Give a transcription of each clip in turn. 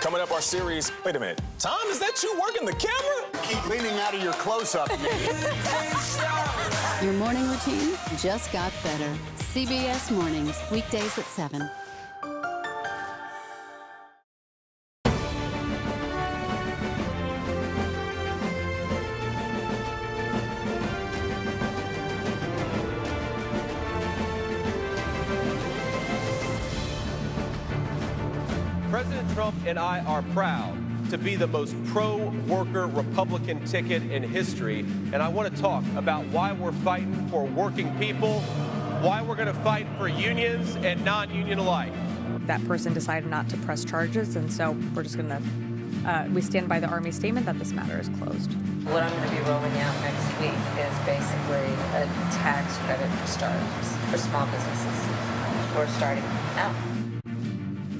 Coming up, our series. Wait a minute. Tom, is that you working the camera? Keep leaning out of your close-up. Your morning routine just got better. CBS Mornings, weekdays at 7. President Trump and I are proud to be the most pro-worker Republican ticket in history. And I want to talk about why we're fighting for working people, why we're going to fight for unions and non-union alike. That person decided not to press charges, and so we're just going to, we stand by the Army statement that this matter is closed. What I'm going to be rolling out next week is basically a tax credit for startups, for small businesses who are starting out.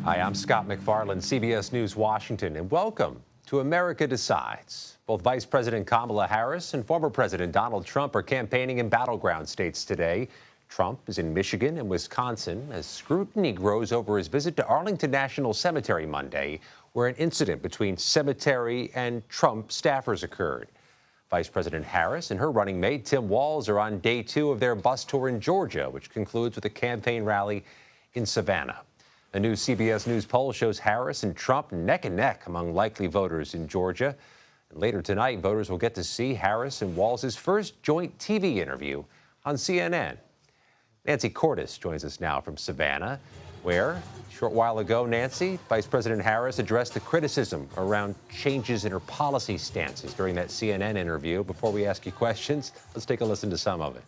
Hi, I'm Scott McFarland, CBS News Washington, and welcome to America Decides. Both Vice President Kamala Harris and former President Donald Trump are campaigning in battleground states today. Trump is in Michigan and Wisconsin as scrutiny grows over his visit to Arlington National Cemetery Monday, where an incident between cemetery and Trump staffers occurred. Vice President Harris and her running mate Tim Walz are on day 2 of their bus tour in Georgia, which concludes with a campaign rally in Savannah. A new CBS News poll shows Harris and Trump neck and neck among likely voters in Georgia. And later tonight, voters will get to see Harris and Walz's first joint TV interview on CNN. Nancy Cordes joins us now from Savannah, where, a short while ago, Nancy, Vice President Harris addressed the criticism around changes in her policy stances during that CNN interview. Before we ask you questions, let's take a listen to some of it.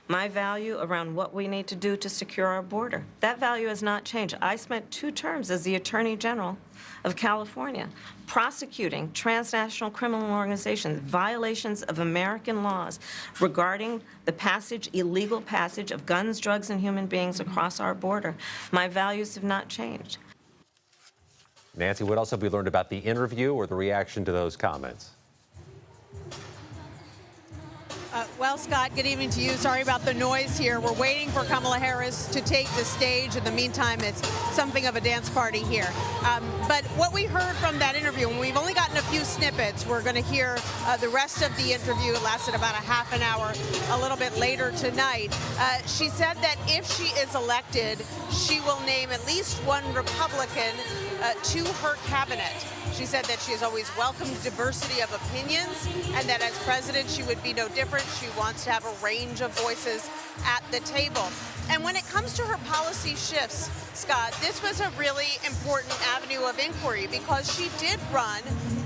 My value around what we need to do to secure our border. That value has not changed. I spent 2 terms as the Attorney General of California prosecuting transnational criminal organizations, violations of American laws regarding the illegal passage of guns, drugs, and human beings across our border. My values have not changed. Nancy, what else have we learned about the interview or the reaction to those comments? Well, Scott, good evening to you. Sorry about the noise here. We're waiting for Kamala Harris to take the stage. In the meantime, it's something of a dance party here. But what we heard from that interview, and we've only gotten a few snippets, we're going to hear the rest of the interview. It lasted about a half an hour a little bit later tonight. She said that if she is elected, she will name at least one Republican to her cabinet. She said that she has always welcomed diversity of opinions and that as president she would be no different. She wants to have a range of voices at the table. And when it comes to her policy shifts, Scott, this was a really important avenue of inquiry because she did run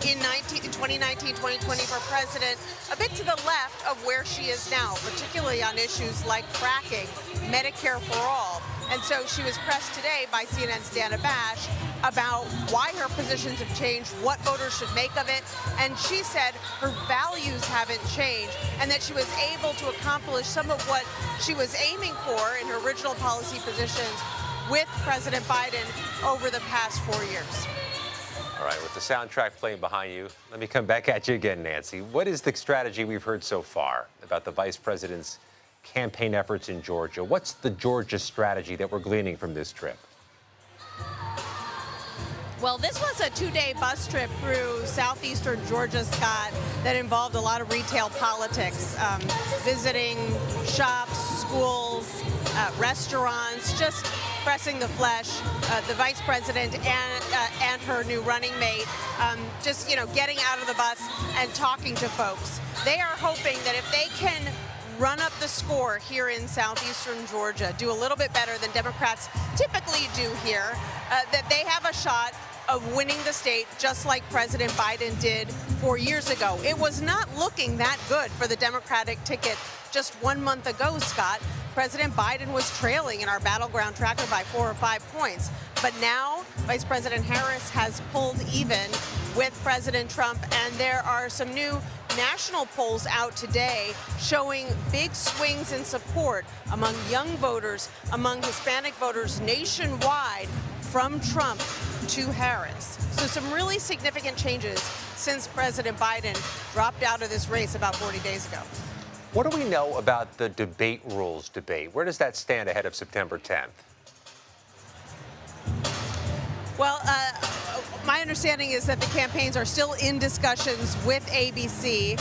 in 2019, 2020 for president a bit to the left of where she is now, particularly on issues like fracking, Medicare for all. And so she was pressed today by CNN's Dana Bash about why her positions have changed, what voters should make of it. And she said her values haven't changed and that she was able to accomplish some of what she was aiming for in her original policy positions with President Biden over the past 4 years. All right, with the soundtrack playing behind you, let me come back at you again, Nancy. What is the strategy we've heard so far about the vice president's campaign efforts in Georgia? What's the Georgia strategy that we're gleaning from this trip? Well, this was a 2-day bus trip through southeastern Georgia, Scott, that involved a lot of retail politics, visiting shops, schools, restaurants, just pressing the flesh. The vice president and her new running mate, just, getting out of the bus and talking to folks. They are hoping that if they can run up the score here in southeastern Georgia, do a little bit better than Democrats typically do here, that they have a shot of winning the state just like President Biden did 4 years ago. It was not looking that good for the Democratic ticket just 1 month ago, Scott. President Biden was trailing in our battleground tracker by 4 or 5 points. But now Vice President Harris has pulled even with President Trump, and there are some new national polls out today showing big swings in support among young voters, among Hispanic voters nationwide from Trump to Harris. So some really significant changes since President Biden dropped out of this race about 40 days ago. What do we know about the debate rules debate? Where does that stand ahead of September 10th? Well, my understanding is that the campaigns are still in discussions with ABC.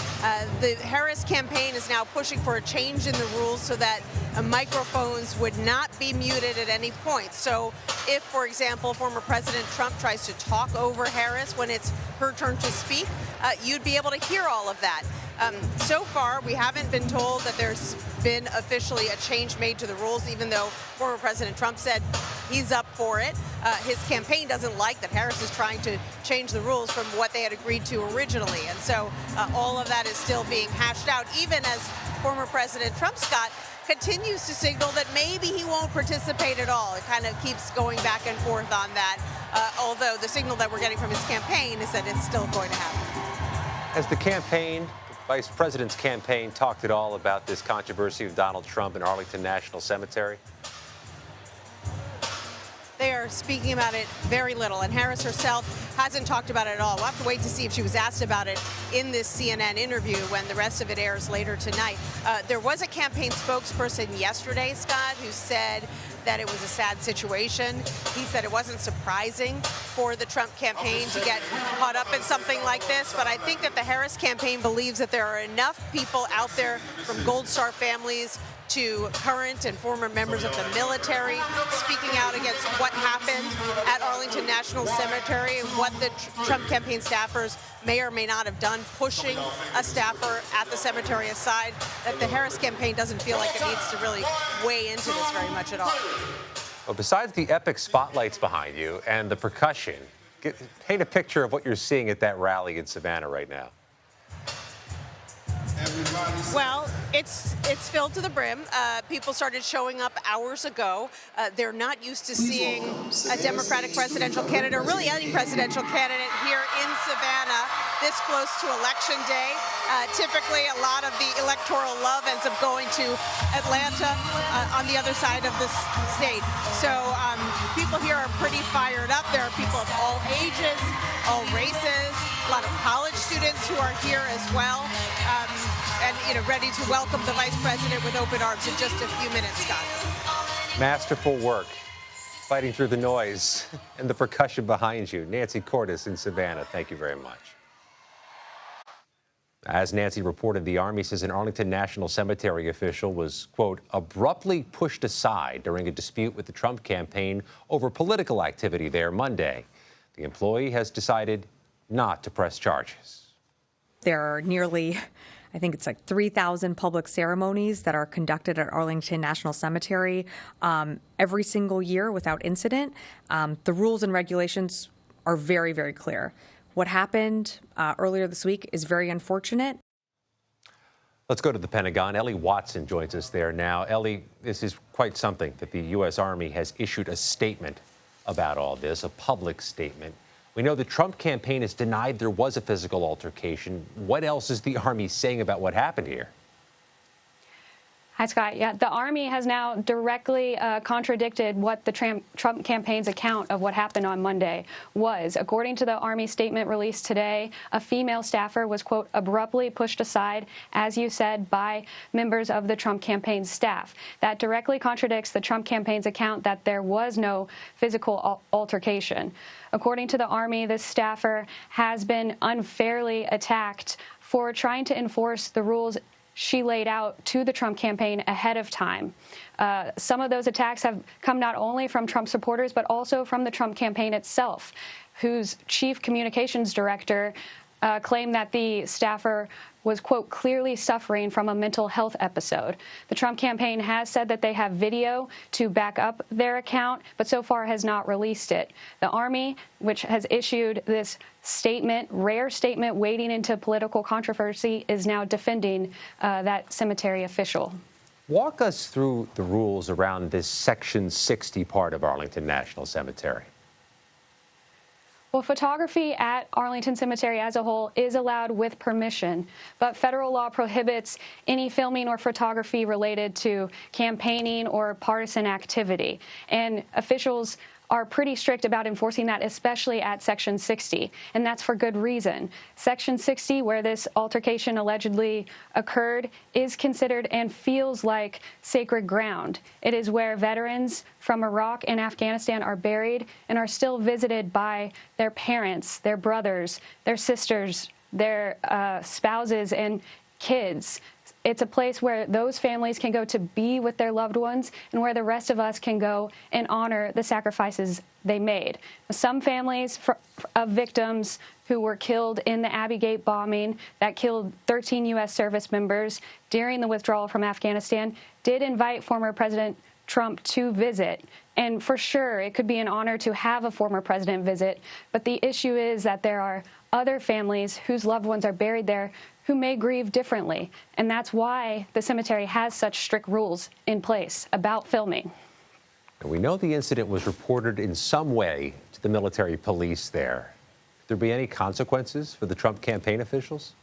The Harris campaign is now pushing for a change in the rules so that microphones would not be muted at any point. So if, for example, former President Trump tries to talk over Harris when it's her turn to speak, you'd be able to hear all of that. So far, we haven't been told that there's been officially a change made to the rules, even though former President Trump said he's up for it. His campaign doesn't like that Harris is trying to change the rules from what they had agreed to originally. And so all of that is still being hashed out, even as former President Trump, Scott, continues to signal that maybe he won't participate at all. It kind of keeps going back and forth on that, although the signal that we're getting from his campaign is that it's still going to happen. As the campaign, Vice President's campaign, talked at all about this controversy of Donald Trump in Arlington National Cemetery? They are speaking about it very little, and Harris herself hasn't talked about it at all. We'll have to wait to see if she was asked about it in this CNN interview when the rest of it airs later tonight. There was a campaign spokesperson yesterday, Scott, who said that it was a sad situation. He said it wasn't surprising for the Trump campaign to get caught up in something like this, but I think that the Harris campaign believes that there are enough people out there, from Gold Star families to current and former members of the military, speaking out against what happened at Arlington National Cemetery and what the Trump campaign staffers may or may not have done, pushing a staffer at the cemetery aside, that the Harris campaign doesn't feel like it needs to really weigh into this very much at all. Well, besides the epic spotlights behind you and the percussion, paint a picture of what you're seeing at that rally in Savannah right now. Well, it's filled to the brim. People started showing up hours ago. They're not used to seeing a Democratic presidential candidate, or really any presidential candidate, here in Savannah this close to Election Day. Typically, a lot of the electoral love ends up going to Atlanta on the other side of the state. So people here are pretty fired up. There are people of all ages, all races, a lot of college students who are here as well. And, ready to welcome the Vice President with open arms in just a few minutes, Scott. Masterful work, fighting through the noise and the percussion behind you. Nancy Cordes in Savannah, thank you very much. As Nancy reported, the Army says an Arlington National Cemetery official was, quote, abruptly pushed aside during a dispute with the Trump campaign over political activity there Monday. The employee has decided not to press charges. There are nearly, I think it's like 3,000 public ceremonies that are conducted at Arlington National Cemetery every single year without incident. The rules and regulations are very, very clear. What happened earlier this week is very unfortunate. Let's go to the Pentagon. Ellie Watson joins us there now. Ellie, this is quite something that the U.S. Army has issued a statement about all this, a public statement. We know the Trump campaign has denied there was a physical altercation. What else is the Army saying about what happened here? Hi, Scott. Yeah, the Army has now directly contradicted what the Trump campaign's account of what happened on Monday was. According to the Army statement released today, a female staffer was, quote, abruptly pushed aside, as you said, by members of the Trump campaign's staff. That directly contradicts the Trump campaign's account that there was no physical altercation. According to the Army, this staffer has been unfairly attacked for trying to enforce the rules she laid out to the Trump campaign ahead of time. Some of those attacks have come not only from Trump supporters, but also from the Trump campaign itself, whose chief communications director claimed that the staffer was, quote, clearly suffering from a mental health episode. The Trump campaign has said that they have video to back up their account, but so far has not released it. The Army, which has issued this statement, rare statement wading into political controversy, is now defending that cemetery official. Walk us through the rules around this Section 60 part of Arlington National Cemetery. Well, photography at Arlington Cemetery as a whole is allowed with permission, but federal law prohibits any filming or photography related to campaigning or partisan activity. And officials are pretty strict about enforcing that, especially at Section 60, and that's for good reason. Section 60, where this altercation allegedly occurred, is considered and feels like sacred ground. It is where veterans from Iraq and Afghanistan are buried and are still visited by their parents, their brothers, their sisters, their spouses and kids. It's a place where those families can go to be with their loved ones and where the rest of us can go and honor the sacrifices they made. Some families of victims who were killed in the Abbey Gate bombing that killed 13 U.S. service members during the withdrawal from Afghanistan did invite former President Trump to visit. And for sure, it could be an honor to have a former president visit. But the issue is that there are other families whose loved ones are buried there who may grieve differently. And that's why the cemetery has such strict rules in place about filming. And we know the incident was reported in some way to the military police there. Could there be any consequences for the Trump campaign officials?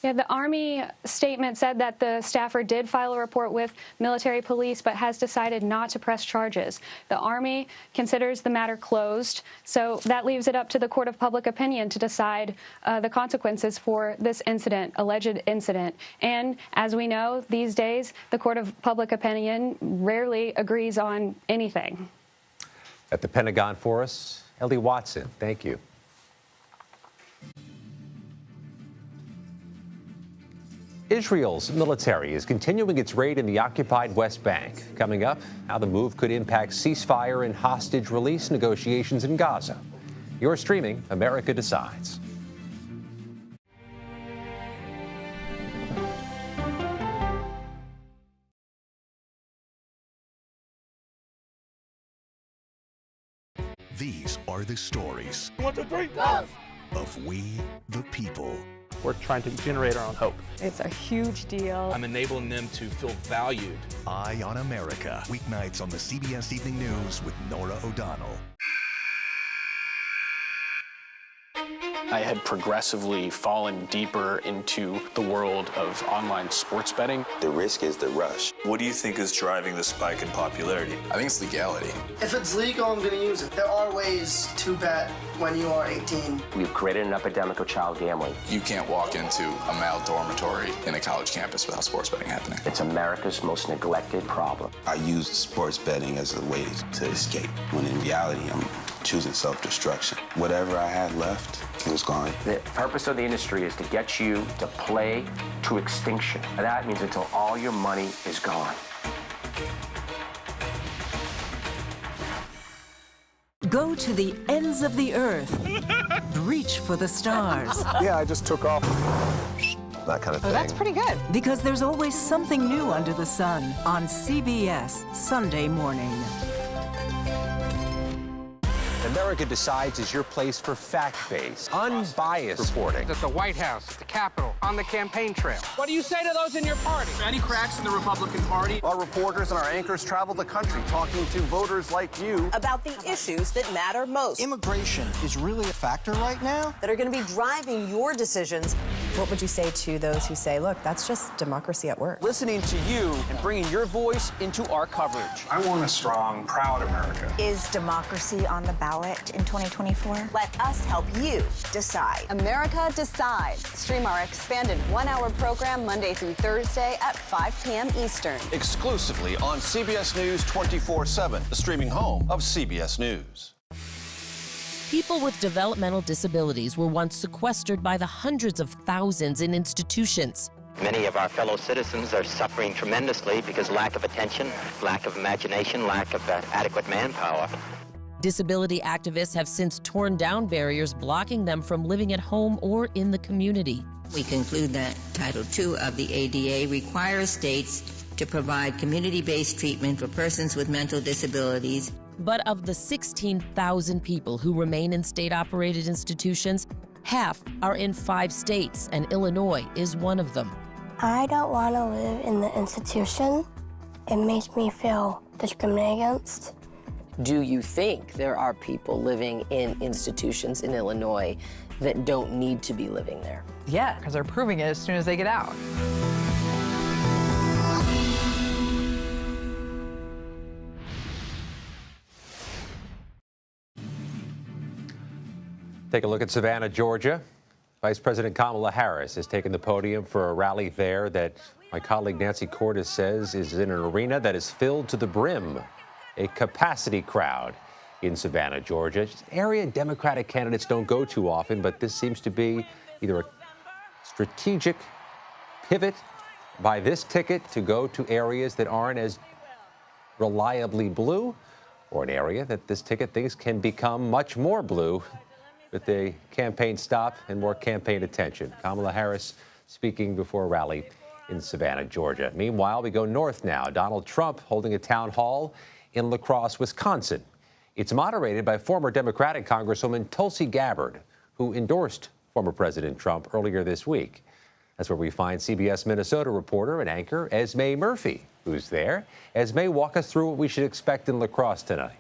Yeah, the Army statement said that the staffer did file a report with military police, but has decided not to press charges. The Army considers the matter closed, so that leaves it up to the court of public opinion to decide the consequences for this incident, alleged incident. And as we know, these days, the court of public opinion rarely agrees on anything. At the Pentagon for us, Ellie Watson, thank you. Israel's military is continuing its raid in the occupied West Bank. Coming up, how the move could impact ceasefire and hostage release negotiations in Gaza. You're streaming America Decides. These are the stories 1, 2, 3, go! Of we, the people. We're trying to generate our own hope. It's a huge deal. I'm enabling them to feel valued. Eye on America. Weeknights on the CBS Evening News with Norah O'Donnell. I had progressively fallen deeper into the world of online sports betting. The risk is the rush. What do you think is driving the spike in popularity? I think it's legality. If it's legal, I'm going to use it. There are ways to bet when you are 18. We've created an epidemic of child gambling. You can't walk into a male dormitory in a college campus without sports betting happening. It's America's most neglected problem. I used sports betting as a way to escape, when in reality, I'm choosing self-destruction. Whatever I had left, it was gone. The purpose of the industry is to get you to play to extinction. And that means until all your money is gone. Go to the ends of the earth. Reach for the stars. Yeah, I just took off. That kind of thing. Oh, that's pretty good. Because there's always something new under the sun on CBS Sunday morning. America Decides is your place for fact-based, unbiased reporting. At the White House, at the Capitol, on the campaign trail. What do you say to those in your party? Any cracks in the Republican Party? Our reporters and our anchors travel the country talking to voters like you about the issues that matter most. Immigration is really a factor right now that are going to be driving your decisions. What would you say to those who say, look, that's just democracy at work? Listening to you and bringing your voice into our coverage. I want a strong, proud America. Is democracy on the ballot in 2024? Let us help you decide. America Decides. Stream our expanded one-hour program Monday through Thursday at 5 p.m. Eastern. Exclusively on CBS News 24/7, the streaming home of CBS News. People with developmental disabilities were once sequestered by the hundreds of thousands in institutions. Many of our fellow citizens are suffering tremendously because lack of attention, lack of imagination, lack of adequate manpower. Disability activists have since torn down barriers blocking them from living at home or in the community. We conclude that Title II of the ADA requires states to provide community-based treatment for persons with mental disabilities. But of the 16,000 people who remain in state-operated institutions, half are in 5 states, and Illinois is one of them. I don't want to live in the institution. It makes me feel discriminated against. Do you think there are people living in institutions in Illinois that don't need to be living there? Yeah, because they're proving it as soon as they get out. Take a look at Savannah, Georgia. Vice President Kamala Harris has taken the podium for a rally there that my colleague Nancy Cordes says is in an arena that is filled to the brim. A capacity crowd in Savannah, Georgia. It's an area Democratic candidates don't go too often, but this seems to be either a strategic pivot by this ticket to go to areas that aren't as reliably blue, or an area that this ticket thinks can become much more blue with a campaign stop and more campaign attention. Kamala Harris speaking before a rally in Savannah, Georgia. Meanwhile, we go north now. Donald Trump holding a town hall in La Crosse, Wisconsin. It's moderated by former Democratic Congresswoman Tulsi Gabbard, who endorsed former President Trump earlier this week. That's where we find CBS Minnesota reporter and anchor Esme Murphy, who's there. Esme, walk us through what we should expect in La Crosse tonight.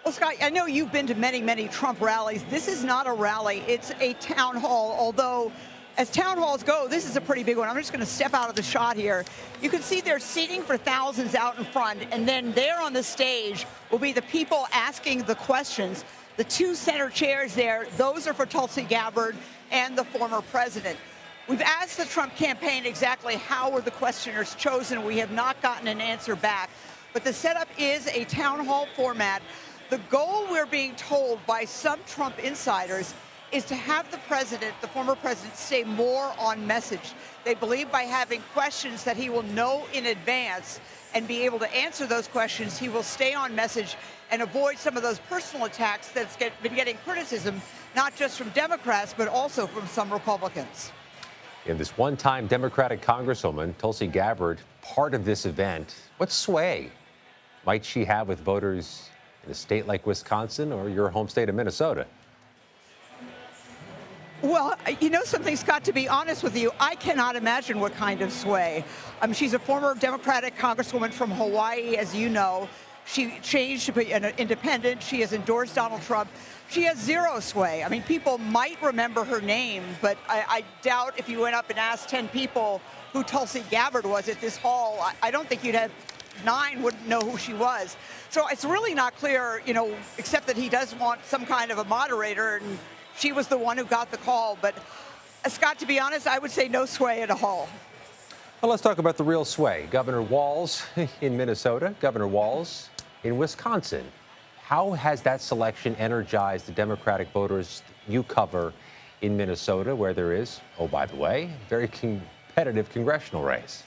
Well, Scott, I know you've been to many, many Trump rallies. This is not a rally. It's a town hall, although as town halls go, this is a pretty big one. I'm just going to step out of the shot here. You can see there's seating for thousands out in front, and then there on the stage will be the people asking the questions. The two center chairs there, those are for Tulsi Gabbard and the former president. We've asked the Trump campaign exactly how were the questioners chosen. We have not gotten an answer back, but the setup is a town hall format. The goal, we're being told by some Trump insiders, is to have the president, the former president, stay more on message. They believe by having questions that he will know in advance and be able to answer those questions, he will stay on message and avoid some of those personal attacks that's been getting criticism, not just from Democrats, but also from some Republicans. In this one-time Democratic Congresswoman, Tulsi Gabbard, part of this event, what sway might she have with voters in a state like Wisconsin or your home state of Minnesota? Well, you know something, Scott, to be honest with you, I cannot imagine what kind of sway. She's a former Democratic Congresswoman from Hawaii, as you know. She changed to be an independent. She has endorsed Donald Trump. She has zero sway. I mean, people might remember her name, but I doubt if you went up and asked 10 people who Tulsi Gabbard was at this hall, I don't think you'd have 9 wouldn't know who she was. So it's really not clear, you know, except that he does want some kind of a moderator, and she was the one who got the call. But, Scott, to be honest, I would say no sway at all. Well, let's talk about the real sway. Governor Walz in Minnesota, Governor Walz in Wisconsin. How has that selection energized the Democratic voters you cover in Minnesota, where there is, oh, by the way, very competitive congressional race?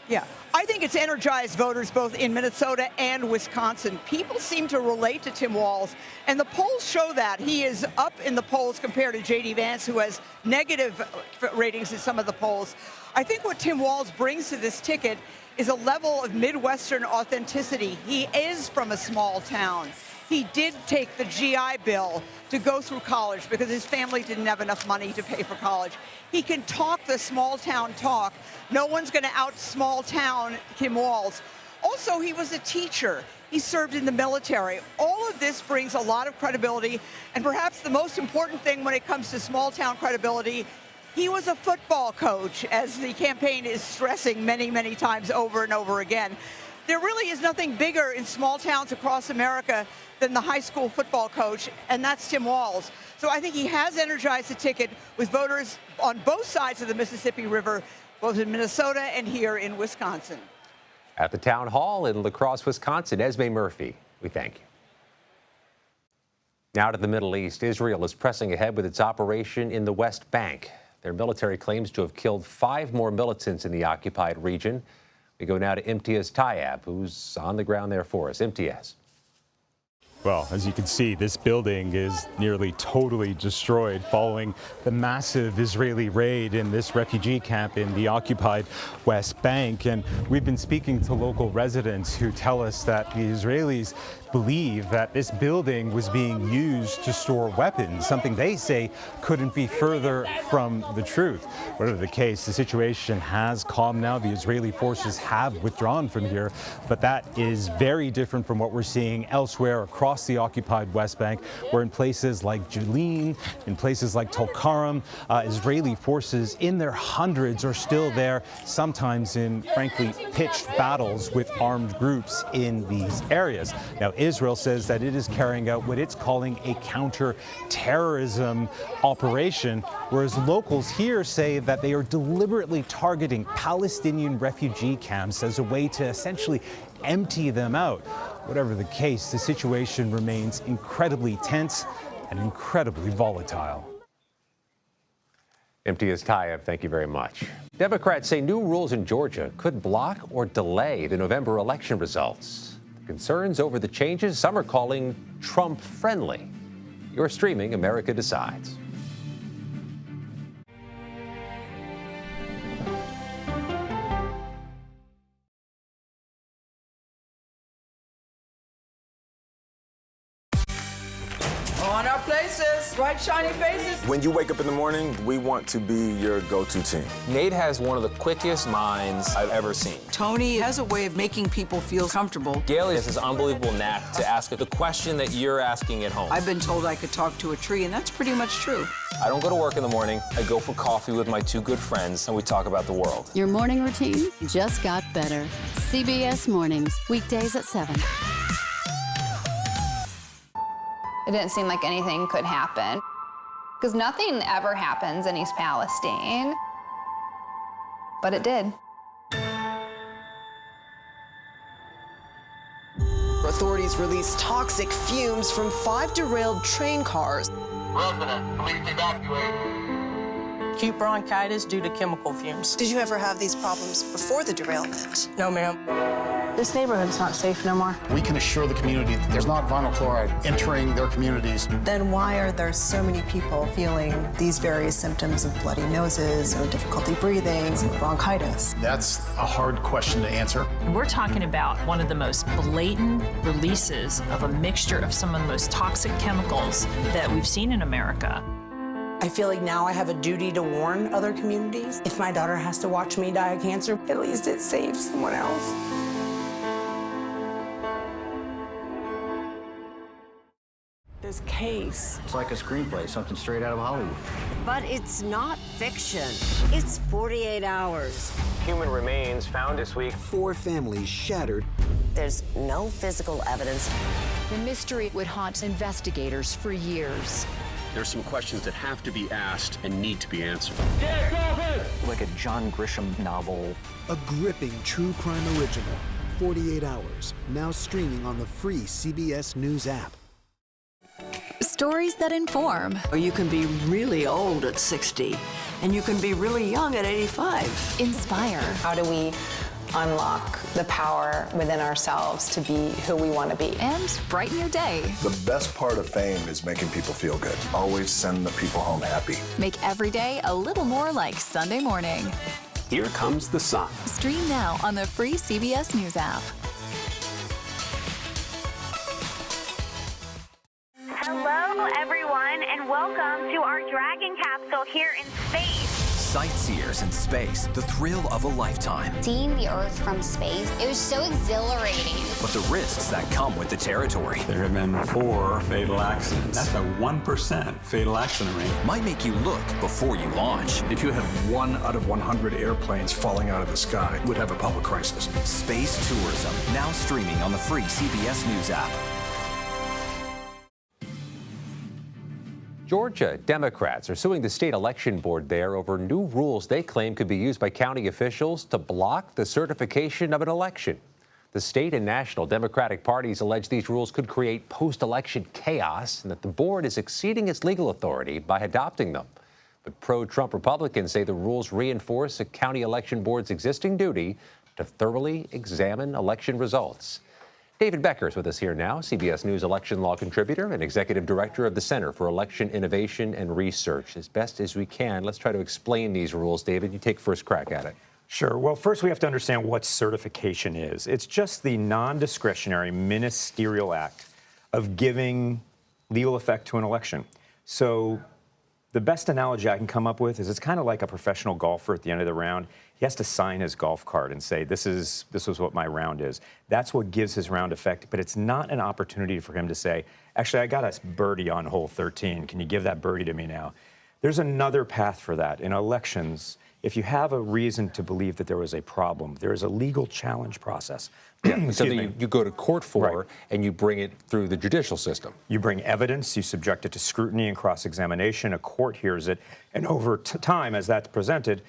Yeah, I think it's energized voters both in Minnesota and Wisconsin. People seem to relate to Tim Walz, and the polls show that. He is up in the polls compared to J.D. Vance, who has negative ratings in some of the polls. I think what Tim Walz brings to this ticket is a level of Midwestern authenticity. He is from a small town. He did take the GI Bill to go through college because his family didn't have enough money to pay for college. He can talk the small town talk. No one's going to out small town Tim Walz. Also, he was a teacher. He served in the military. All of this brings a lot of credibility. And perhaps the most important thing when it comes to small town credibility, he was a football coach, as the campaign is stressing many, many times over and over again. There really is nothing bigger in small towns across America than the high school football coach, and that's Tim Walz. So I think he has energized the ticket with voters on both sides of the Mississippi River, both in Minnesota and here in Wisconsin. At the town hall in La Crosse, Wisconsin, Esme Murphy, we thank you. Now to the Middle East. Israel is pressing ahead with its operation in the West Bank. Their military claims to have killed 5 more militants in the occupied region. We go now to Imtiaz Tayyab, who's on the ground there for us. Imtiaz. Well, as you can see, this building is nearly totally destroyed following the massive Israeli raid in this refugee camp in the occupied West Bank. And we've been speaking to local residents who tell us that the Israelis believe that this building was being used to store weapons, something they say couldn't be further from the truth. Whatever the case, the situation has calmed now. The Israeli forces have withdrawn from here, but that is very different from what we're seeing elsewhere across across the occupied West Bank, where in places like Jenin, in places like Tulkarm, Israeli forces in their hundreds are still there, sometimes in, frankly, pitched battles with armed groups in these areas. Now, Israel says that it is carrying out what it's calling a counter-terrorism operation, whereas locals here say that they are deliberately targeting Palestinian refugee camps as a way to essentially empty them out. Whatever the case, the situation remains incredibly tense and incredibly volatile. Imtiaz Tayeb, thank you very much. Democrats say new rules in Georgia could block or delay the November election results. Concerns over the changes some are calling Trump-friendly. You're streaming America Decides. On our places, bright, shiny faces. When you wake up in the morning, we want to be your go-to team. Nate has one of the quickest minds I've ever seen. Tony has a way of making people feel comfortable. Gailey has this unbelievable knack to ask the question that you're asking at home. I've been told I could talk to a tree, and that's pretty much true. I don't go to work in the morning. I go for coffee with my two good friends, and we talk about the world. Your morning routine just got better. CBS Mornings, weekdays at 7. It didn't seem like anything could happen, because nothing ever happens in East Palestine, but it did. Authorities released toxic fumes from 5 derailed train cars. Residents, please evacuate. Acute bronchitis due to chemical fumes. Did you ever have these problems before the derailment? No, ma'am. This neighborhood's not safe no more. We can assure the community that there's not vinyl chloride entering their communities. Then why are there so many people feeling these various symptoms of bloody noses or difficulty breathing, bronchitis? That's a hard question to answer. We're talking about one of the most blatant releases of a mixture of some of the most toxic chemicals that we've seen in America. I feel like now I have a duty to warn other communities. If my daughter has to watch me die of cancer, at least it saves someone else. This case. It's like a screenplay, something straight out of Hollywood. But it's not fiction. It's 48 hours. Human remains found this week. 4 families shattered. There's no physical evidence. The mystery would haunt investigators for years. There's some questions that have to be asked and need to be answered. Like a John Grisham novel. A gripping true crime original. 48 hours. Now streaming on the free CBS News app. Stories that inform. Or you can be really old at 60, and you can be really young at 85. Inspire. How do we unlock the power within ourselves to be who we want to be? And brighten your day. The best part of fame is making people feel good. Always send the people home happy. Make every day a little more like Sunday morning. Here comes the sun. Stream now on the free CBS News app. Hello, everyone, and welcome to our Dragon capsule here in space. Sightseers in space, the thrill of a lifetime. Seeing the Earth from space, it was so exhilarating. But the risks that come with the territory. There have been 4 fatal accidents. That's a 1% fatal accident rate. Might make you look before you launch. If you had 1 out of 100 airplanes falling out of the sky, we'd have a public crisis. Space tourism, now streaming on the free CBS News app. Georgia Democrats are suing the state election board there over new rules they claim could be used by county officials to block the certification of an election. The state and national Democratic parties allege these rules could create post-election chaos and that the board is exceeding its legal authority by adopting them. But pro-Trump Republicans say the rules reinforce a county election board's existing duty to thoroughly examine election results. David Becker is with us here now, CBS News election law contributor and executive director of the Center for Election Innovation and Research. As best as we can, let's try to explain these rules. David, you take first crack at it. Sure. Well, first we have to understand what certification is. It's just the non-discretionary ministerial act of giving legal effect to an election. So the best analogy I can come up with is it's kind of like a professional golfer at the end of the round. he has to sign his golf cart and say, this is what my round is. That's what gives his round effect, but it's not an opportunity for him to say, actually, I got a birdie on hole 13. Can you give that birdie to me now? There's another path for that. In elections, if you have a reason to believe that there was a problem, there is a legal challenge process. So that you go to court for, and you bring it through the judicial system. You bring evidence, you subject it to scrutiny and cross-examination, a court hears it, and over time, as that's presented,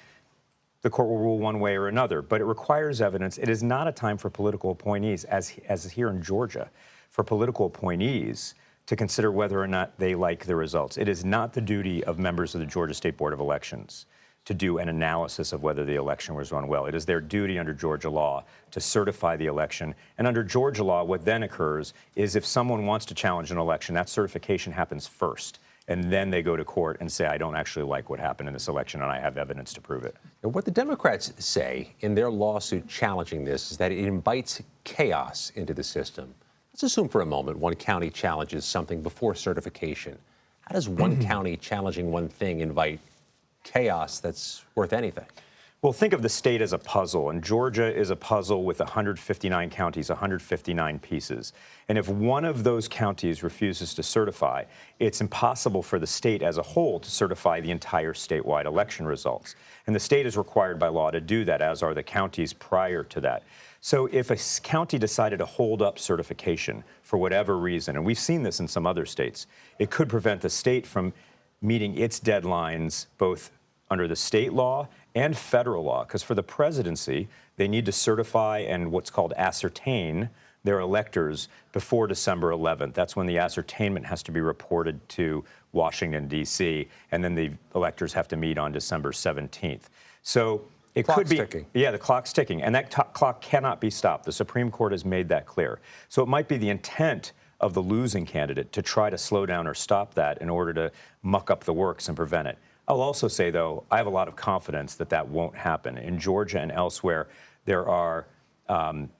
the court will rule one way or another. But it requires evidence. It is not a time for political appointees, as here in Georgia, for political appointees to consider whether or not they like the results. It is not the duty of members of the Georgia State Board of Elections to do an analysis of whether the election was run well. It is their duty under Georgia law to certify the election. And under Georgia law, what then occurs is if someone wants to challenge an election, that certification happens first. And then they go to court and say, I don't actually like what happened in this election, and I have evidence to prove it. And what the Democrats say in their lawsuit challenging this is that it invites chaos into the system. Let's assume for a moment one county challenges something before certification. How does one county challenging one thing invite chaos that's worth anything? Well, think of the state as a puzzle, and Georgia is a puzzle with 159 counties, 159 pieces. And if one of those counties refuses to certify, it's impossible for the state as a whole to certify the entire statewide election results. And the state is required by law to do that, as are the counties prior to that. So if a county decided to hold up certification for whatever reason, and we've seen this in some other states, it could prevent the state from meeting its deadlines both under the state law and federal law, because for the presidency, they need to certify and what's called ascertain their electors before December 11th. That's when the ascertainment has to be reported to Washington, D.C., and then the electors have to meet on December 17th. So it could be ticking. Yeah, the clock's ticking, and that clock cannot be stopped. The Supreme Court has made that clear. So it might be the intent of the losing candidate to try to slow down or stop that in order to muck up the works and prevent it. I'll also say, though, I have a lot of confidence that that won't happen. In Georgia and elsewhere, there are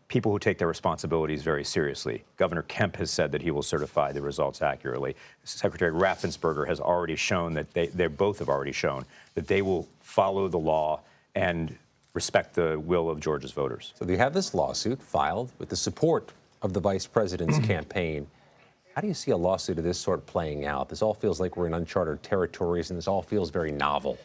people who take their responsibilities very seriously. Governor Kemp has said that he will certify the results accurately. Secretary Raffensperger has already shown that they both have already shown that they will follow the law and respect the will of Georgia's voters. So they have this lawsuit filed with the support of the vice president's campaign. How do you see a lawsuit of this sort playing out? This all feels like we're in uncharted territories, and this all feels very novel.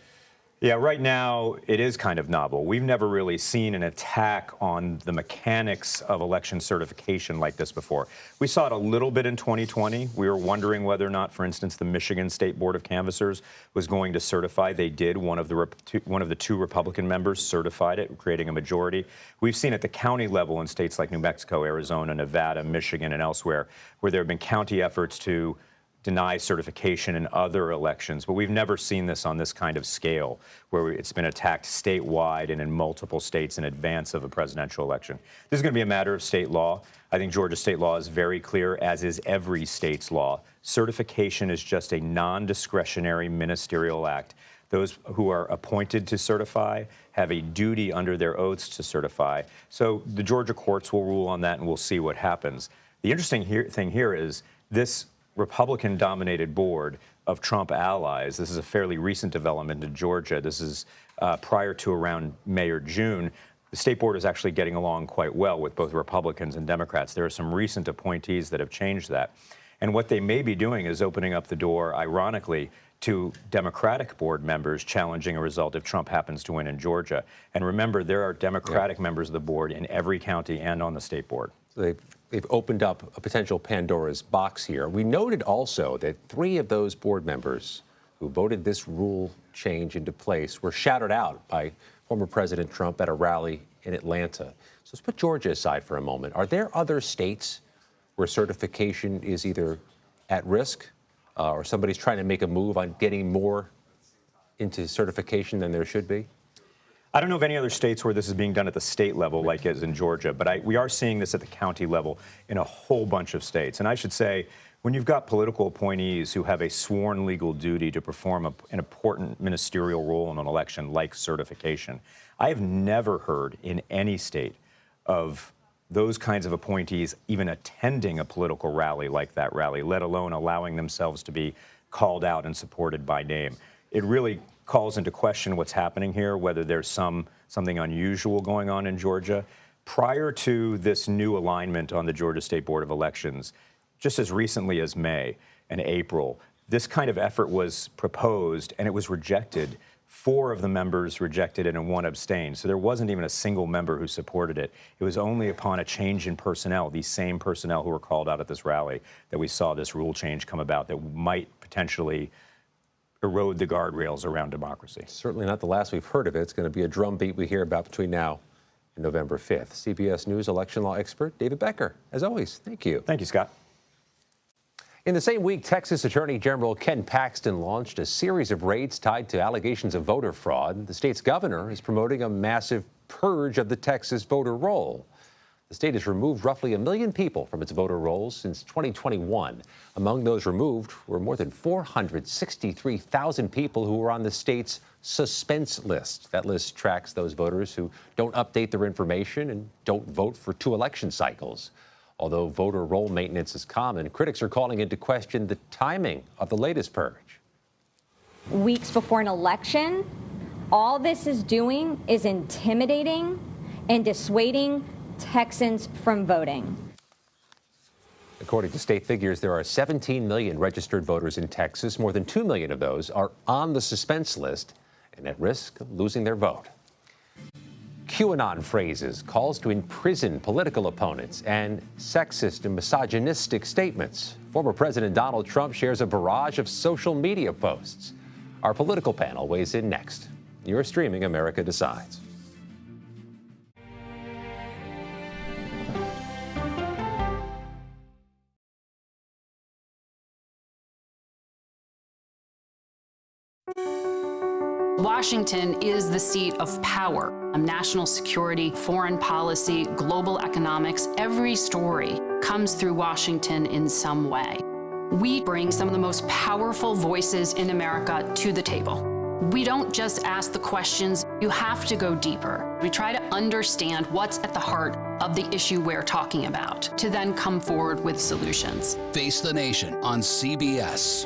Yeah, right now it is kind of novel. We've never really seen an attack on the mechanics of election certification like this before. We saw it a little bit in 2020. We were wondering whether or not, for instance, the Michigan State Board of Canvassers was going to certify. They did. One of the two Republican members certified it, creating a majority. We've seen at the county level in states like New Mexico, Arizona, Nevada, Michigan, and elsewhere, where there have been county efforts to deny certification in other elections, but we've never seen this on this kind of scale, where it's been attacked statewide and in multiple states in advance of a presidential election. This is going to be a matter of state law. I think Georgia state law is very clear, as is every state's law. Certification is just a non-discretionary ministerial act. Those who are appointed to certify have a duty under their oaths to certify. So the Georgia courts will rule on that, and we'll see what happens. The interesting thing here is this Republican-dominated board of Trump allies. This is a fairly recent development in Georgia. This is prior to around May or June. The state board is actually getting along quite well with both Republicans and Democrats. There are some recent appointees that have changed that. And what they may be doing is opening up the door, ironically, to Democratic board members challenging a result if Trump happens to win in Georgia. And remember, there are Democratic members of the board in every county and on the state board. So they've opened up a potential Pandora's box here. We noted also that 3 of those board members who voted this rule change into place were shouted out by former President Trump at a rally in Atlanta. So let's put Georgia aside for a moment. Are there other states where certification is either at risk or somebody's trying to make a move on getting more into certification than there should be? I don't know of any other states where this is being done at the state level like it is in Georgia, but we are seeing this at the county level in a whole bunch of states. And I should say, when you've got political appointees who have a sworn legal duty to perform an important ministerial role in an election like certification, I have never heard in any state of those kinds of appointees even attending a political rally like that rally, let alone allowing themselves to be called out and supported by name. It really calls into question what's happening here, whether there's some something unusual going on in Georgia. Prior to this new alignment on the Georgia State Board of Elections, just as recently as May and April, this kind of effort was proposed and it was rejected. 4 of the members rejected it and 1 abstained. So there wasn't even a single member who supported it. It was only upon a change in personnel, these same personnel who were called out at this rally, that we saw this rule change come about that might potentially erode the guardrails around democracy. Certainly not the last we've heard of it. It's going to be a drumbeat we hear about between now and November 5th. CBS News election law expert David Becker, as always, thank you. Thank you, Scott. In the same week, Texas Attorney General Ken Paxton launched a series of raids tied to allegations of voter fraud. The state's governor is promoting a massive purge of the Texas voter roll. The state has removed roughly 1 million people from its voter rolls since 2021. Among those removed were more than 463,000 people who were on the state's suspense list. That list tracks those voters who don't update their information and don't vote for 2 election cycles. Although voter roll maintenance is common, critics are calling into question the timing of the latest purge. Weeks before an election, all this is doing is intimidating and dissuading Texans from voting. According to state figures, there are 17 million registered voters in Texas. More than 2 million of those are on the suspense list and at risk of losing their vote. QAnon phrases, calls to imprison political opponents, and sexist and misogynistic statements. Former President Donald Trump shares a barrage of social media posts. Our political panel weighs in next. You're streaming America Decides. Washington is the seat of power. National security, foreign policy, global economics, every story comes through Washington in some way. We bring some of the most powerful voices in America to the table. We don't just ask the questions, you have to go deeper. We try to understand what's at the heart of the issue we're talking about, to then come forward with solutions. Face the Nation on CBS.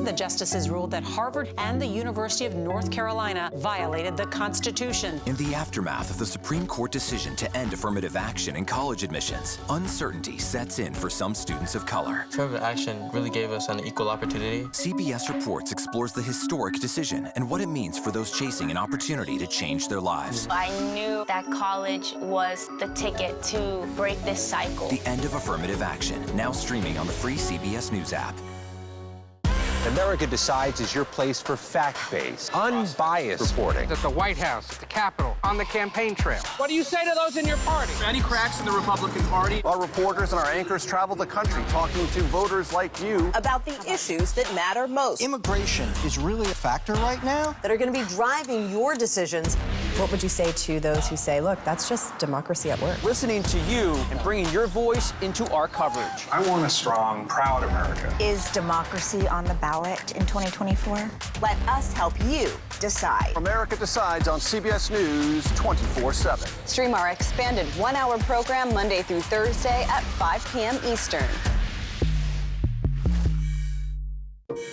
The justices ruled that Harvard and the University of North Carolina violated the Constitution. In the aftermath of the Supreme Court decision to end affirmative action in college admissions, uncertainty sets in for some students of color. Affirmative action really gave us an equal opportunity. CBS Reports explores the historic decision and what it means for those chasing an opportunity to change their lives. I knew that college was the ticket to break this cycle. The end of affirmative action, now streaming on the free CBS News app. America Decides is your place for fact-based, unbiased reporting. At the White House, at the Capitol, on the campaign trail. What do you say to those in your party? Any cracks in the Republican Party? Our reporters and our anchors travel the country talking to voters like you about the issues that matter most. Immigration is really a factor right now that are going to be driving your decisions. What would you say to those who say, look, that's just democracy at work? Listening to you and bringing your voice into our coverage. I want a strong, proud America. Is democracy on the ballot in 2024? Let us help you decide. America Decides on CBS News 24/7. Stream our expanded 1-hour program Monday through Thursday at 5 p.m. Eastern.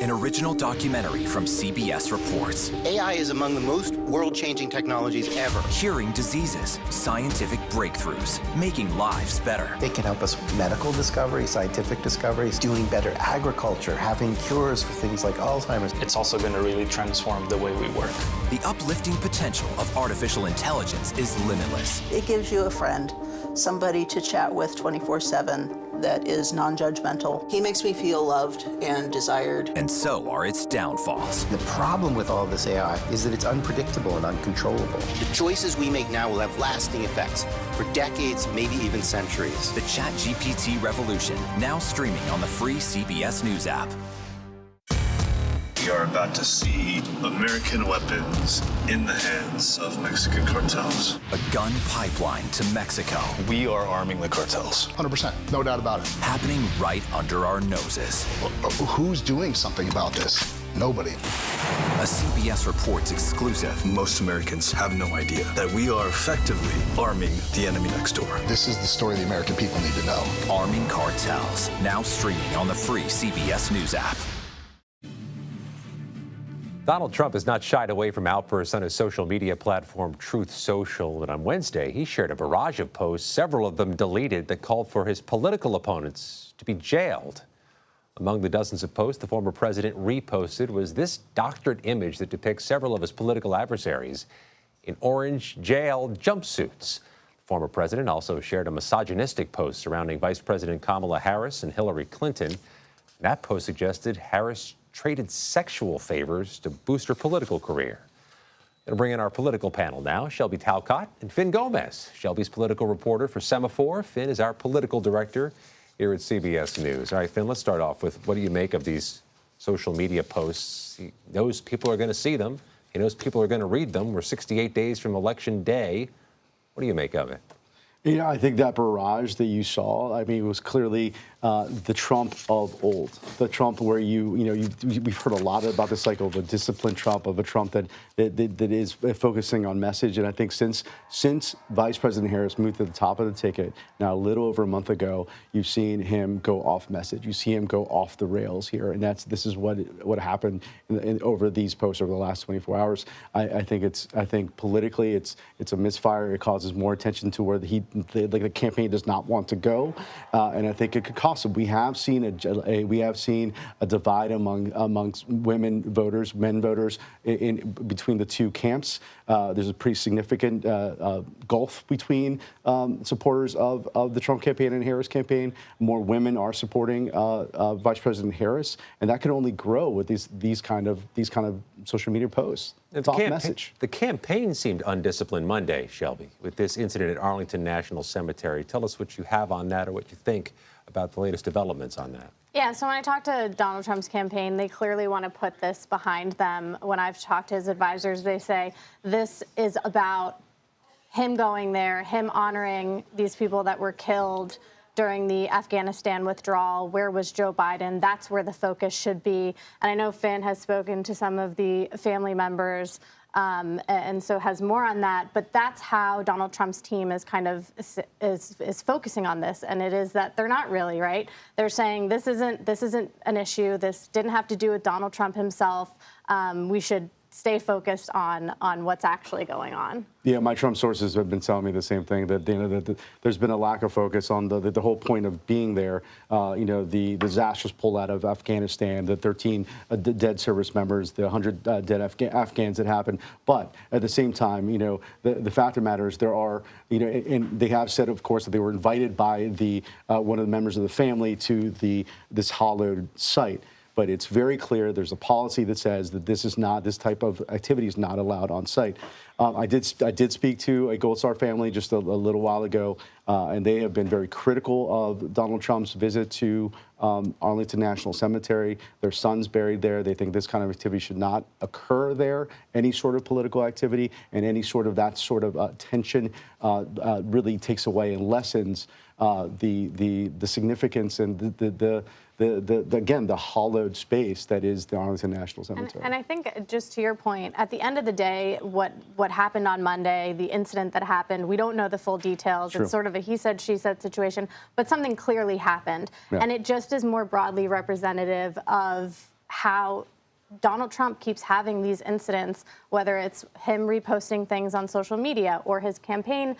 An original documentary from CBS Reports. AI is among the most world-changing technologies ever. Curing diseases, scientific breakthroughs, making lives better. It can help us with medical discoveries, scientific discoveries, doing better agriculture, having cures for things like Alzheimer's. It's also going to really transform the way we work. The uplifting potential of artificial intelligence is limitless. It gives you a friend, somebody to chat with 24/7. That is non-judgmental. He makes me feel loved and desired. And so are its downfalls. The problem with all this AI is that it's unpredictable and uncontrollable. The choices we make now will have lasting effects for decades, maybe even centuries. The ChatGPT revolution, now streaming on the free CBS News app. We are about to see American weapons in the hands of Mexican cartels. A gun pipeline to Mexico. We are arming the cartels. 100%, no doubt about it. Happening right under our noses. Who's doing something about this? Nobody. A CBS Reports exclusive. Most Americans have no idea that we are effectively arming the enemy next door. This is the story the American people need to know. Arming cartels, now streaming on the free CBS News app. Donald Trump has not shied away from outbursts on his social media platform Truth Social, and on Wednesday he shared a barrage of posts, several of them deleted, that called for his political opponents to be jailed. Among the dozens of posts the former president reposted was this doctored image that depicts several of his political adversaries in orange jail jumpsuits. The former president also shared a misogynistic post surrounding Vice President Kamala Harris and Hillary Clinton. That post suggested Harris traded sexual favors to boost her political career. Going to bring in our political panel now, Shelby Talcott and Finn Gomez. Shelby's political reporter for Semaphore. Finn is our political director here at CBS News. All right, Finn, let's start off with what do you make of these social media posts? He knows people are going to see them. He knows people are going to read them. We're 68 days from Election Day. What do you make of it? You know, I think that barrage that you saw, I mean, it was clearly the Trump of old, the Trump where we've heard a lot about this cycle of a disciplined Trump, of a Trump that is focusing on message. And I think since Vice President Harris moved to the top of the ticket now a little over a month ago, you've seen him go off message. You see him go off the rails here, and this is what happened over these posts over the last 24 hours. I think politically it's a misfire. It causes more attention to where the campaign does not want to go, and I think it could cost him. We have seen a divide amongst women voters, men voters in between the two camps. There's a pretty significant gulf between supporters of the Trump campaign and Harris campaign. More women are supporting Vice President Harris, and that can only grow with these kind of social media posts. It's off message. The campaign seemed undisciplined Monday, Shelby, with this incident at Arlington National Cemetery. Tell us what you have on that, or what you think about the latest developments on that. Yeah, so when I talked to Donald Trump's campaign, they clearly want to put this behind them. When I've talked to his advisors, they say this is about him going there, him honoring these people that were killed during the Afghanistan withdrawal. Where was Joe Biden? That's where the focus should be. And I know Finn has spoken to some of the family members and so has more on that. But that's how Donald Trump's team is kind of is focusing on this. And it is that they're not really, right? They're saying this isn't an issue. This didn't have to do with Donald Trump himself. We should stay focused on what's actually going on. Yeah, my Trump sources have been telling me the same thing, that that there's been a lack of focus on the whole point of being there. The disastrous pullout of Afghanistan, the 13 dead service members, the 100 dead Afghans that happened. But at the same time, the fact of the matter is there are, and they have said, of course, that they were invited by one of the members of the family to this hallowed site. But it's very clear there's a policy that says that this type of activity is not allowed on site. I did speak to a Gold Star family just a little while ago, and they have been very critical of Donald Trump's visit to Arlington National Cemetery. Their son's buried there. They think this kind of activity should not occur there. Any sort of political activity and any sort of tension really takes away and lessens the significance and the hollowed space that is the Arlington National Cemetery. And I think, just to your point, at the end of the day, what happened on Monday, the incident that happened, we don't know the full details. True. It's sort of a he said, she said situation, but something clearly happened. Yeah. And it just is more broadly representative of how Donald Trump keeps having these incidents, whether it's him reposting things on social media or his campaign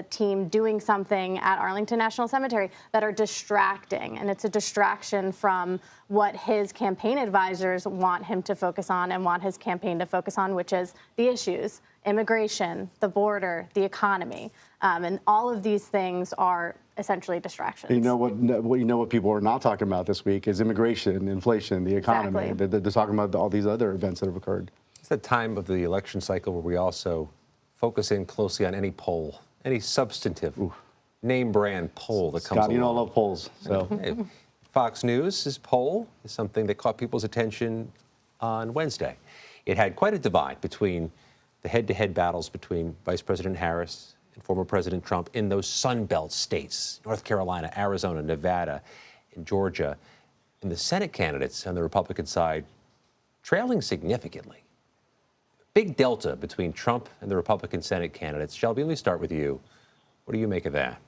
team doing something at Arlington National Cemetery that are distracting. And it's a distraction from what his campaign advisors want him to focus on and want his campaign to focus on, which is the issues, immigration, the border, the economy. And all of these things are essentially distractions. What people are not talking about this week is immigration, inflation, the economy. Exactly. They're talking about all these other events that have occurred. It's the time of the election cycle where we also focus in closely on any poll, any substantive name brand poll that comes along. You know I love polls. So Fox News' poll is something that caught people's attention on Wednesday. It had quite a divide between the head-to-head battles between Vice President Harris and former President Trump in those Sun Belt states, North Carolina, Arizona, Nevada, and Georgia. And the Senate candidates on the Republican side trailing significantly. Big delta between Trump and the Republican Senate candidates. Shelby, let me start with you. What do you make of that?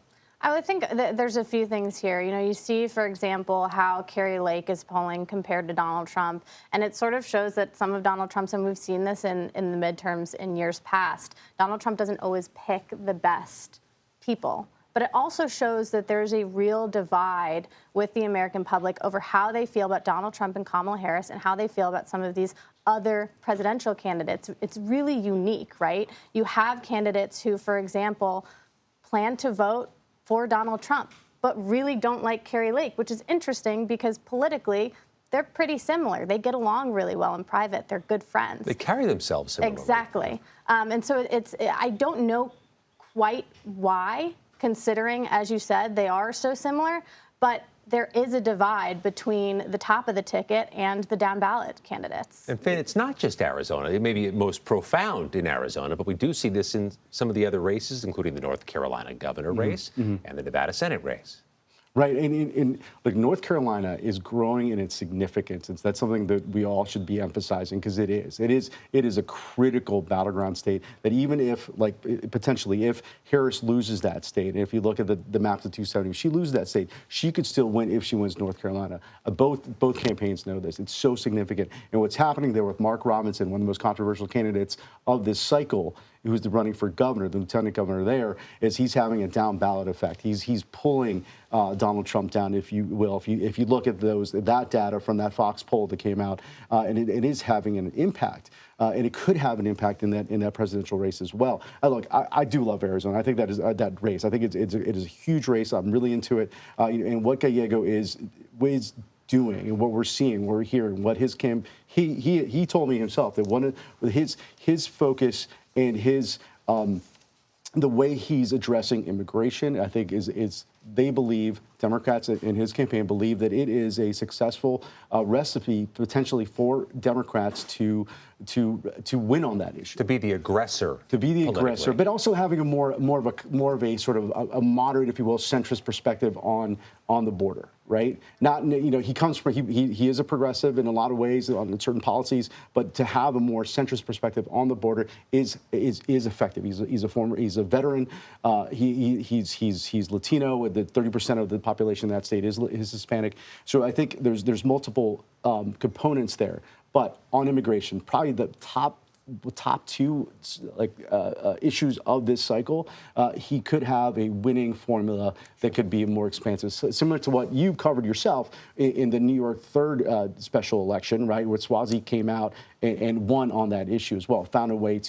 I would think that there's a few things here. You know, you see, for example, how Kari Lake is polling compared to Donald Trump, and it sort of shows that some of Donald Trump's, and we've seen this in the midterms in years past, Donald Trump doesn't always pick the best people. But it also shows that there's a real divide with the American public over how they feel about Donald Trump and Kamala Harris and how they feel about some of these other presidential candidates. It's really unique, right? You have candidates who, for example, plan to vote for Donald Trump, but really don't like Kari Lake, which is interesting because politically, they're pretty similar. They get along really well in private. They're good friends. They carry themselves similarly. Exactly. And so I don't know quite why, considering, as you said, they are so similar, but there is a divide between the top of the ticket and the down ballot candidates. And Finn, it's not just Arizona. It may be most profound in Arizona, but we do see this in some of the other races, including the North Carolina governor race and the Nevada Senate race. Right, and like North Carolina is growing in its significance. That's something that we all should be emphasizing because it is a critical battleground state. That even if, like, potentially, if Harris loses that state, and if you look at the maps of 270, if she loses that state, she could still win if she wins North Carolina. Both campaigns know this. It's so significant, and what's happening there with Mark Robinson, one of the most controversial candidates of this cycle, who's running for governor, the lieutenant governor there, is he's having a down ballot effect. He's pulling Donald Trump down, if you will. If you look at that data from that Fox poll that came out, and it is having an impact, and it could have an impact in that presidential race as well. Look, I do love Arizona. I think that is that race. I think it is a huge race. I'm really into it, and what Gallego is doing and what we're seeing, we're hearing, what his camp. He told me himself that one of his focus and his the way he's addressing immigration, I think is they believe, Democrats in his campaign believe that it is a successful recipe potentially for Democrats to win on that issue. To be the aggressor. To be the aggressor, but also having a more of a sort of a moderate, if you will, centrist perspective on the border, right? Not, you know, he comes from he is a progressive in a lot of ways on certain policies, but to have a more centrist perspective on the border is effective. He's a veteran. He's Latino, with the 30% of the population in that state is Hispanic. So I think there's multiple components there. But on immigration, probably the top two issues of this cycle, he could have a winning formula that could be more expansive, similar to what you covered yourself in the New York 3rd special election, right, where Swazi came out and won on that issue as well, found a way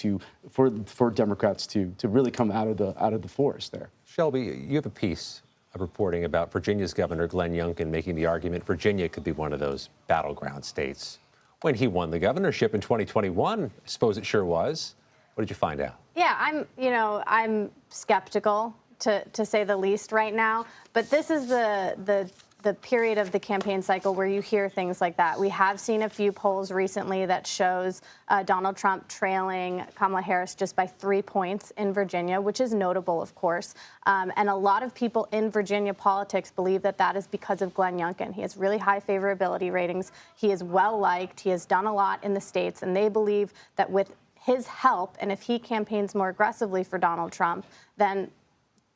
for Democrats to really come out of the forest there. Shelby, you have a piece of reporting about Virginia's Governor Glenn Youngkin making the argument Virginia could be one of those battleground states. When he won the governorship in 2021, I suppose it sure was. What did you find out? Yeah, I'm skeptical to say the least right now. But this is the period of the campaign cycle where you hear things like that. We have seen a few polls recently that shows Donald Trump trailing Kamala Harris just by 3 points in Virginia, which is notable, of course. And a lot of people in Virginia politics believe that is because of Glenn Youngkin. He has really high favorability ratings. He is well-liked. He has done a lot in the states. And they believe that with his help, and if he campaigns more aggressively for Donald Trump, then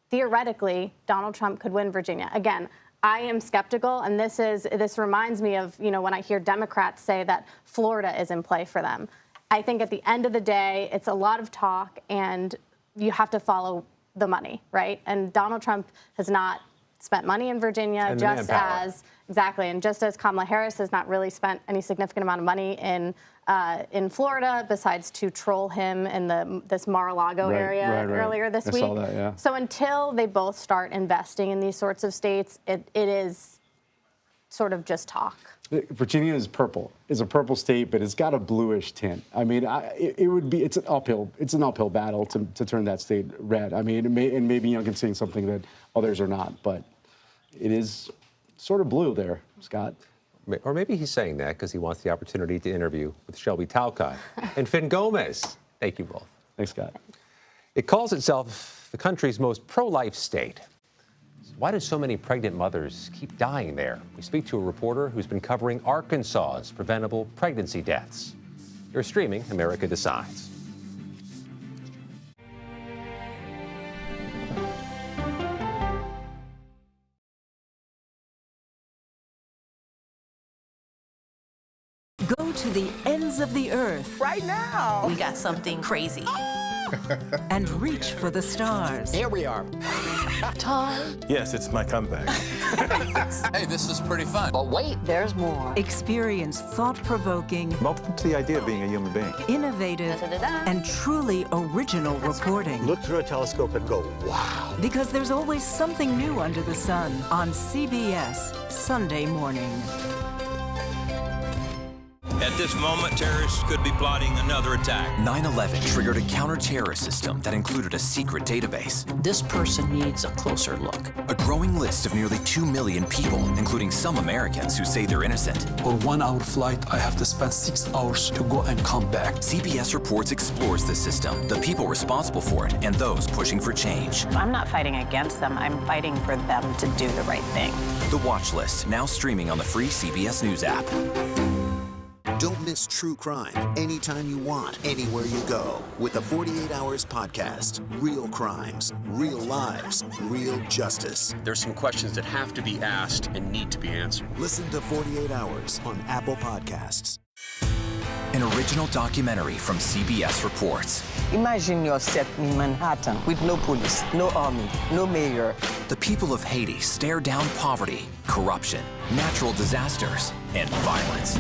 theoretically, Donald Trump could win Virginia. Again, I am skeptical, and this reminds me of, when I hear Democrats say that Florida is in play for them. I think at the end of the day, it's a lot of talk, and you have to follow the money, right? And Donald Trump has not spent money in Virginia, and just as Kamala Harris has not really spent any significant amount of money in Florida, besides to troll him in this Mar-a-Lago area earlier this week. I saw that, yeah. So until they both start investing in these sorts of states, it is sort of just talk. Virginia is purple. It's a purple state, but it's got a bluish tint. I mean, it's an uphill battle to turn that state red. I mean, and maybe Youngkin's seeing something that others are not, but it is sort of blue there, Scott. Or maybe he's saying that because he wants the opportunity to interview with Shelby Talcott and Finn Gomez. Thank you both. Thanks, Scott. It calls itself the country's most pro-life state. So why do so many pregnant mothers keep dying there? We speak to a reporter who's been covering Arkansas's preventable pregnancy deaths. You're streaming America Decides. Go to the ends of the earth. Right now. We got something crazy. And reach for the stars. Here we are. Time. Yes, it's my comeback. Hey, this is pretty fun. But wait, there's more. Experience thought-provoking. I'm open to the idea of being a human being. Innovative and truly original reporting. Look through a telescope and go, wow. Because there's always something new under the sun on CBS Sunday morning. At this moment, terrorists could be plotting another attack. 9/11 triggered a counter-terrorist system that included a secret database. This person needs a closer look. A growing list of nearly 2 million people, including some Americans who say they're innocent. For 1 hour flight, I have to spend 6 hours to go and come back. CBS Reports explores the system, the people responsible for it, and those pushing for change. I'm not fighting against them. I'm fighting for them to do the right thing. The Watch List, now streaming on the free CBS News app. Don't miss true crime anytime you want, anywhere you go. With the 48 Hours podcast. Real crimes, real lives, real justice. There's some questions that have to be asked and need to be answered. Listen to 48 Hours on Apple Podcasts. An original documentary from CBS Reports. Imagine yourself in Manhattan with no police, no army, no mayor. The people of Haiti stare down poverty, corruption, natural disasters, and violence.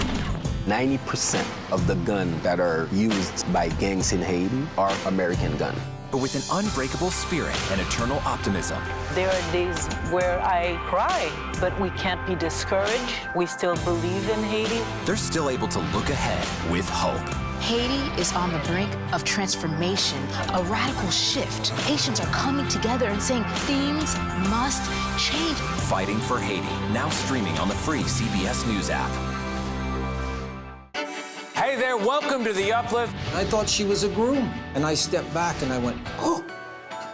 90% of the guns that are used by gangs in Haiti are American guns. But with an unbreakable spirit and eternal optimism. There are days where I cry, but we can't be discouraged. We still believe in Haiti. They're still able to look ahead with hope. Haiti is on the brink of transformation, a radical shift. Haitians are coming together and saying things must change. Fighting for Haiti, now streaming on the free CBS News app. Hey there, welcome to The Uplift. I thought she was a groom, and I stepped back and I went, oh,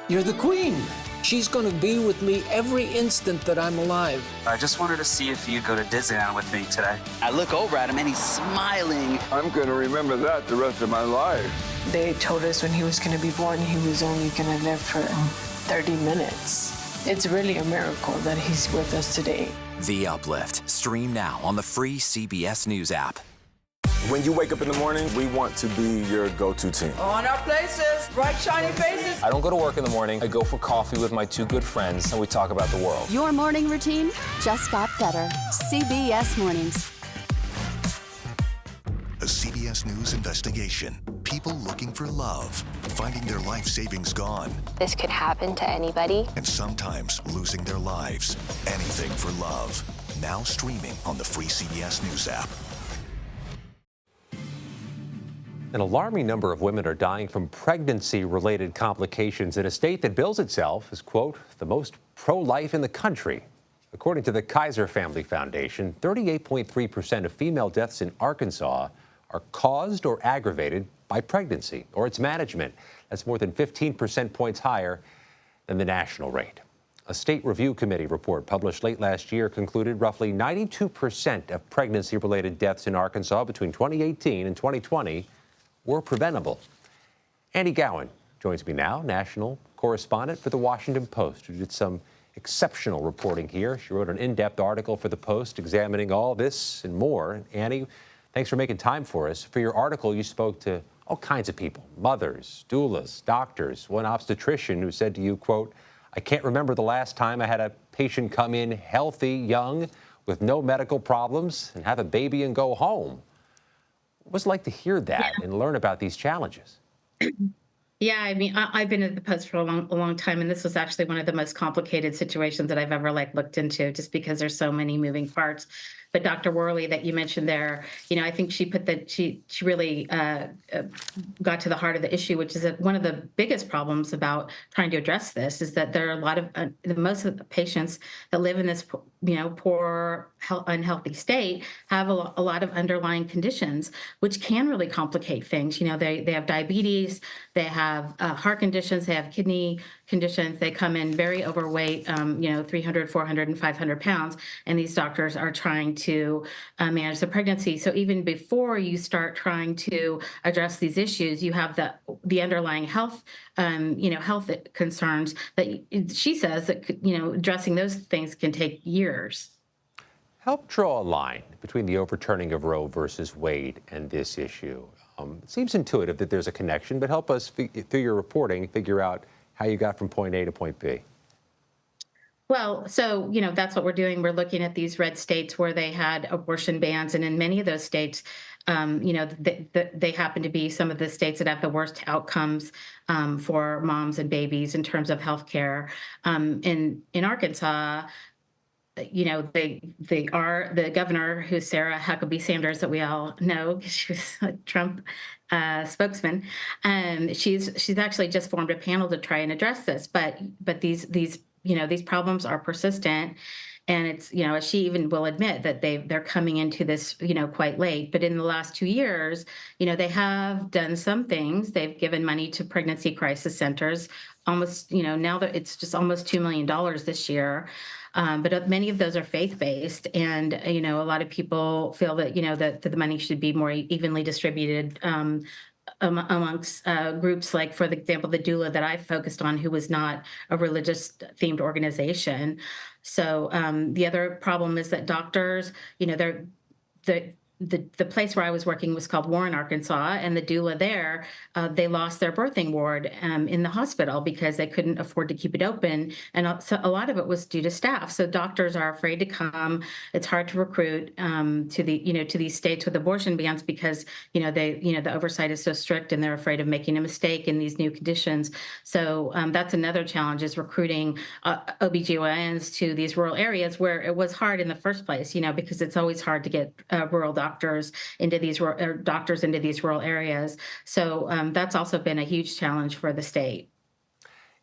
you're the queen. She's gonna be with me every instant that I'm alive. I just wanted to see if you'd go to Disneyland with me today. I look over at him and he's smiling. I'm gonna remember that the rest of my life. They told us when he was gonna be born, he was only gonna live for 30 minutes. It's really a miracle that he's with us today. The Uplift, stream now on the free CBS News app. When you wake up in the morning, we want to be your go-to team. On our places, bright, shiny faces. I don't go to work in the morning. I go for coffee with my two good friends, and we talk about the world. Your morning routine just got better. CBS Mornings. A CBS News investigation. People looking for love, finding their life savings gone. This could happen to anybody. And sometimes losing their lives. Anything for love. Now streaming on the free CBS News app. An alarming number of women are dying from pregnancy-related complications in a state that bills itself as, quote, the most pro-life in the country. According to the Kaiser Family Foundation, 38.3% of female deaths in Arkansas are caused or aggravated by pregnancy or its management. That's more than 15 percentage points higher than the national rate. A state review committee report published late last year concluded roughly 92% of pregnancy-related deaths in Arkansas between 2018 and 2020 were preventable. Andy Gowan joins me now, national correspondent for The Washington Post, who did some exceptional reporting here. She wrote an in-depth article for The Post examining all this and more. Annie, thanks for making time for us. For your article, you spoke to all kinds of people, mothers, doulas, doctors, one obstetrician who said to you, quote, I can't remember the last time I had a patient come in healthy, young, with no medical problems and have a baby and go home. What was it like to hear that and learn about these challenges? Yeah, I mean, I've been at the Post for a long time, and this was actually one of the most complicated situations that I've ever looked into, just because there's so many moving parts. But Dr. Worley that you mentioned there, I think she really got to the heart of the issue, which is that one of the biggest problems about trying to address this is that there are a lot of most of the patients that live in this poor, unhealthy state have a lot of underlying conditions, which can really complicate things. They have diabetes, they have heart conditions, they have kidney conditions. They come in very overweight, 300, 400, and 500 pounds, and these doctors are trying to manage the pregnancy. So even before you start trying to address these issues, you have the underlying health, health concerns that she says that, addressing those things can take years. Help draw a line between the overturning of Roe versus Wade and this issue. It seems intuitive that there's a connection, but help us, through your reporting, figure out how you got from point A to point B. Well, so, that's what we're doing. We're looking at these red states where they had abortion bans. And in many of those states, they happen to be some of the states that have the worst outcomes for moms and babies in terms of health care. In Arkansas, the governor, who's Sarah Huckabee Sanders, that we all know because she was a Trump spokesman, she's actually just formed a panel to try and address this. But these problems are persistent, and it's she even will admit that they're coming into this quite late. But in the last 2 years, they have done some things. They've given money to pregnancy crisis centers. Almost now that it's just almost $2 million this year. But many of those are faith-based, and a lot of people feel that that the money should be more evenly distributed amongst groups like, for example, the doula that I focused on, who was not a religious-themed organization. So the other problem is that doctors, the place where I was working was called Warren, Arkansas, and the doula there, they lost their birthing ward in the hospital because they couldn't afford to keep it open, and so a lot of it was due to staff. So doctors are afraid to come. It's hard to recruit to these states with abortion bans because the oversight is so strict, and they're afraid of making a mistake in these new conditions. So that's another challenge, is recruiting OBGYNs to these rural areas where it was hard in the first place, because it's always hard to get rural doctors into these rural areas. So that's also been a huge challenge for the state.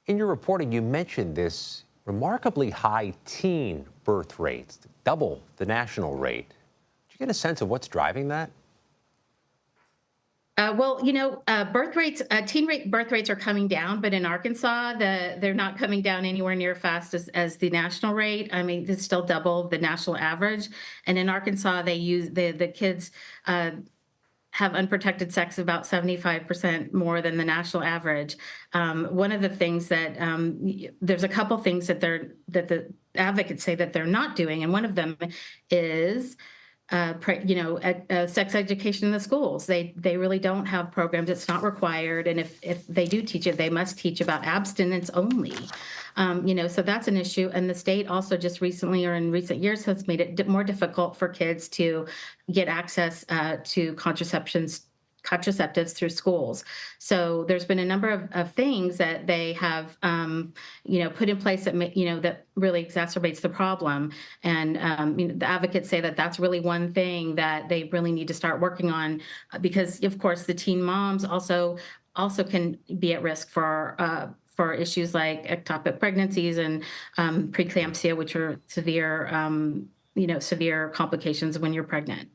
In your reporting, you mentioned this remarkably high teen birth rate, double the national rate. Did you get a sense of what's driving that? Teen birth rates are coming down, but in Arkansas, they're not coming down anywhere near fast as the national rate. I mean, it's still double the national average. And in Arkansas, they use the kids have unprotected sex about 75% more than the national average. One of the things that there's a couple things that the advocates say that they're not doing, and one of them is sex education in the schools. They really don't have programs. It's not required. And if they do teach it, they must teach about abstinence only. So that's an issue. And the state also just recently, or in recent years, has made it more difficult for kids to get access to contraceptives through schools. So there's been a number of things that they have, put in place that that really exacerbates the problem. And the advocates say that that's really one thing that they really need to start working on, because of course the teen moms also can be at risk for issues like ectopic pregnancies and preeclampsia, which are severe complications when you're pregnant.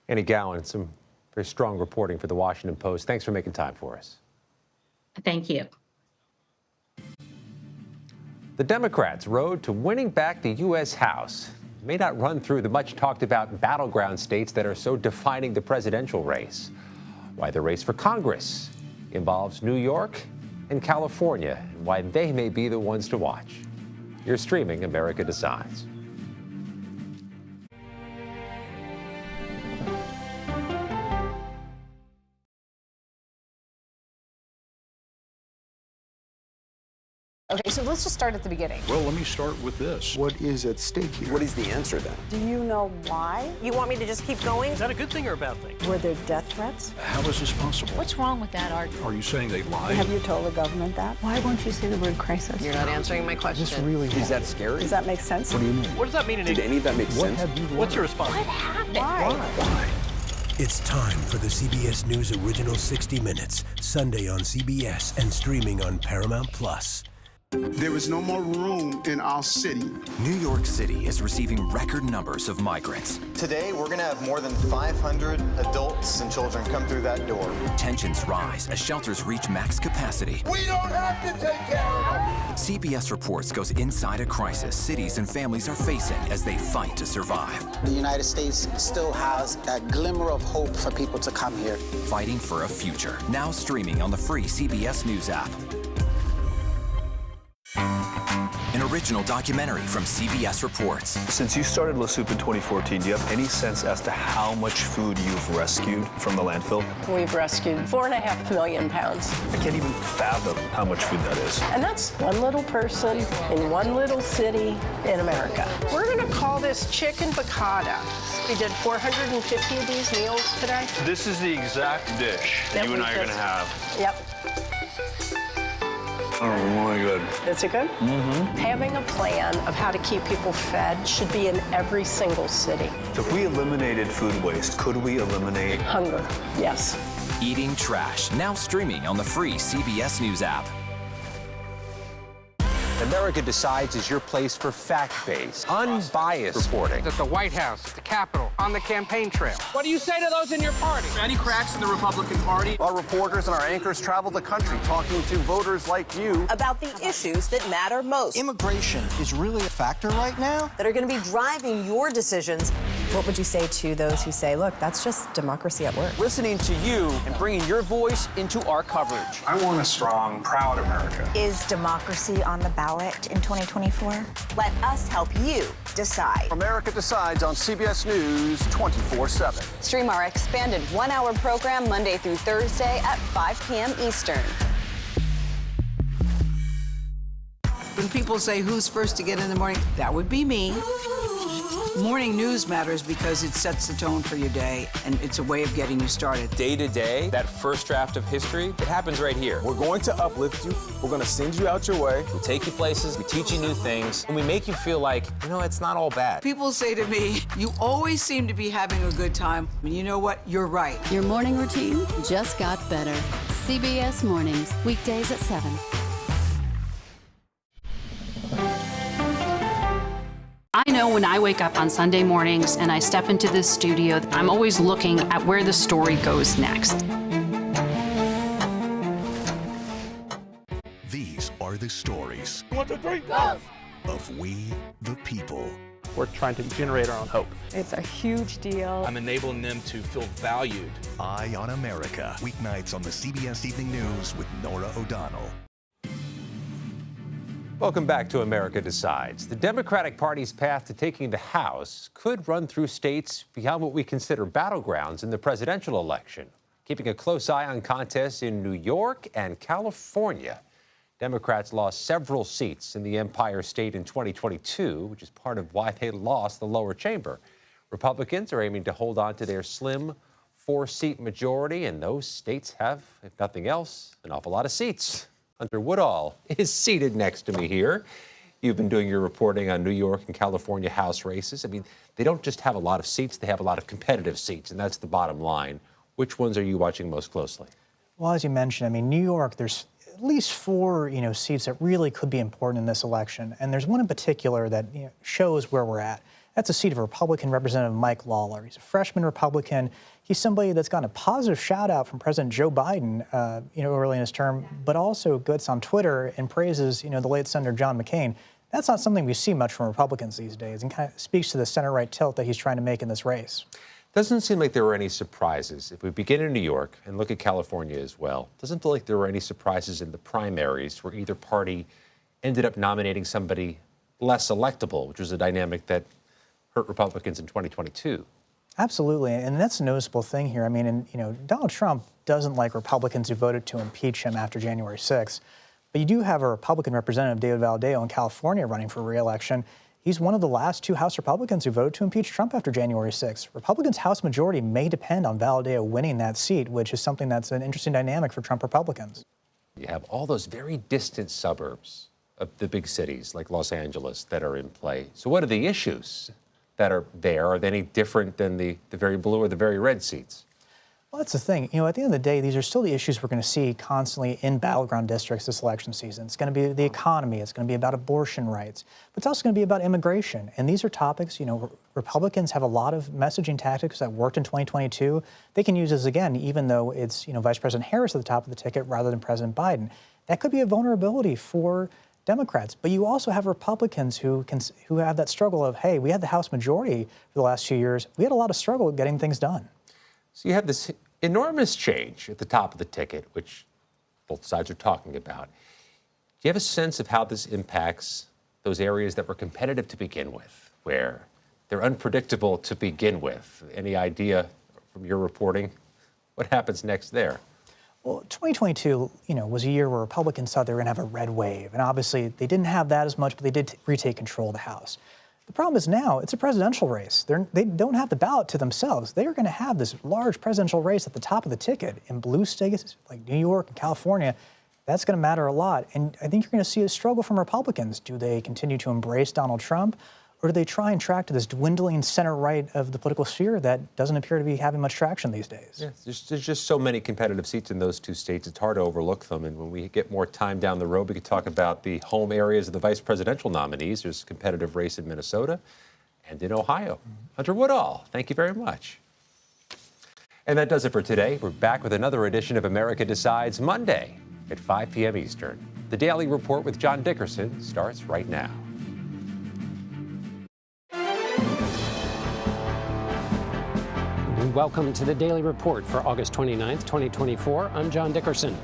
Annie Gowan, some very strong reporting for the Washington Post. Thanks for making time for us. Thank you. The Democrats' road to winning back the U.S. House may not run through the much talked about battleground states that are so defining the presidential race. Why the race for Congress involves New York and California, and why they may be the ones to watch. You're streaming America Decides. Okay, so let's just start at the beginning. Well, let me start with this. What is at stake here? What is the answer then? Do you know why? You want me to just keep going? Is that a good thing or a bad thing? Were there death threats? How is this possible? What's wrong with that argument? Are you saying they lied? Have you told the government that? Why won't you say the word crisis? You're not answering my question. This really Is that scary? Does that make sense? What do you mean? What does that mean? Did any of that make sense? What's your response? What happened? Why? It's time for the CBS News Original 60 Minutes, Sunday on CBS and streaming on Paramount+. There is no more room in our city. New York City is receiving record numbers of migrants. Today, we're going to have more than 500 adults and children come through that door. Tensions rise as shelters reach max capacity. We don't have to take care of them. CBS Reports goes inside a crisis cities and families are facing as they fight to survive. The United States still has that glimmer of hope for people to come here. Fighting for a future. Now streaming on the free CBS News app. An original documentary from CBS Reports. Since you started La Soup in 2014, do you have any sense as to how much food you've rescued from the landfill? We've rescued 4.5 million pounds. I can't even fathom how much food that is. And that's one little person in one little city in America. We're going to call this chicken piccata. We did 450 of these meals today. This is the exact dish that you and I are going to have. Yep. Oh, really good. Is it good? Mm-hmm. Having a plan of how to keep people fed should be in every single city. So if we eliminated food waste, could we eliminate hunger? Yes. Eating Trash, now streaming on the free CBS News app. America Decides is your place for fact-based, unbiased reporting. At the White House, at the Capitol, on the campaign trail. What do you say to those in your party? Any cracks in the Republican Party? Our reporters and our anchors travel the country talking to voters like you about the issues that matter most. Immigration is really a factor right now that are going to be driving your decisions. What would you say to those who say, look, that's just democracy at work? Listening to you and bringing your voice into our coverage. I want a strong, proud America. Is democracy on the ballot in 2024? Let us help you decide. America Decides on CBS News 24/7. Stream our expanded one-hour program Monday through Thursday at 5 p.m. Eastern. When people say who's first to get in the morning, that would be me. Morning news matters because it sets the tone for your day, and it's a way of getting you started. Day to day, that first draft of history, it happens right here. We're going to uplift you. We're going to send you out your way. We take you places, we teach you new things, and we make you feel like, you know, it's not all bad. People say to me, you always seem to be having a good time. And you know what? You're right. Your morning routine just got better. CBS Mornings, weekdays at 7. I know when I wake up on Sunday mornings and I step into this studio, I'm always looking at where the story goes next. These are the stories 1, 2, 3, go! of We the People. We're trying to generate our own hope. It's a huge deal. I'm enabling them to feel valued. Eye on America, weeknights on the CBS Evening News with Norah O'Donnell. Welcome back to America Decides. The Democratic Party's path to taking the House could run through states beyond what we consider battlegrounds in the presidential election. Keeping a close eye on contests in New York and California. Democrats lost several seats in the Empire State in 2022, which is part of why they lost the lower chamber. Republicans are aiming to hold on to their slim 4-seat majority, and those states have, if nothing else, an awful lot of seats. Hunter Woodall is seated next to me here. You've been doing your reporting on New York and California House races. I mean, they don't just have a lot of seats, they have a lot of competitive seats, and that's the bottom line. Which ones are you watching most closely? Well, as you mentioned, I mean, New York, there's at least 4, seats that really could be important in this election. And there's one in particular that shows where we're at. That's a seat of Republican Representative Mike Lawler. He's a freshman Republican. He's somebody that's gotten a positive shout out from President Joe Biden, early in his term, but also gets on Twitter and praises, the late Senator John McCain. That's not something we see much from Republicans these days, and kind of speaks to the center-right tilt that he's trying to make in this race. Doesn't seem like there were any surprises. If we begin in New York and look at California as well, doesn't feel like there were any surprises in the primaries where either party ended up nominating somebody less electable, which was a dynamic that hurt Republicans in 2022. Absolutely, and that's a noticeable thing here. I mean, Donald Trump doesn't like Republicans who voted to impeach him after January 6th. But you do have a Republican Representative, David Valadao, in California running for re-election. He's one of the last 2 House Republicans who voted to impeach Trump after January 6th. Republicans' House majority may depend on Valadao winning that seat, which is something that's an interesting dynamic for Trump Republicans. You have all those very distant suburbs of the big cities like Los Angeles that are in play. So what are the issues that are there? Are they any different than the very blue or the very red seats? Well, that's the thing. At the end of the day, these are still the issues we're going to see constantly in battleground districts this election season. It's going to be the economy. It's going to be about abortion rights. But it's also going to be about immigration. And these are topics, Republicans have a lot of messaging tactics that worked in 2022. They can use this again, even though it's, Vice President Harris at the top of the ticket rather than President Biden. That could be a vulnerability for Democrats, but you also have Republicans who have that struggle of, hey, we had the House majority for the last few years. We had a lot of struggle getting things done. So you have this enormous change at the top of the ticket, which both sides are talking about. you have a sense of how this impacts those areas that were competitive to begin with, where they're unpredictable to begin with? Any idea from your reporting what happens next there? Well, 2022, was a year where Republicans thought they were going to have a red wave, and obviously they didn't have that as much, but they did retake control of the House. The problem is now it's a presidential race. They don't have the ballot to themselves. They are going to have this large presidential race at the top of the ticket in blue states like New York and California. That's going to matter a lot, and I think you're going to see a struggle from Republicans. Do they continue to embrace Donald Trump, or do they try and track to this dwindling center right of the political sphere that doesn't appear to be having much traction these days? Yeah, there's just so many competitive seats in those two states, it's hard to overlook them. And when we get more time down the road, we could talk about the home areas of the vice presidential nominees. There's a competitive race in Minnesota and in Ohio. Hunter Woodall, thank you very much. And that does it for today. We're back with another edition of America Decides Monday at 5 p.m. Eastern. The Daily Report with John Dickerson starts right now. Welcome to the Daily Report for August 29th, 2024. I'm John Dickerson.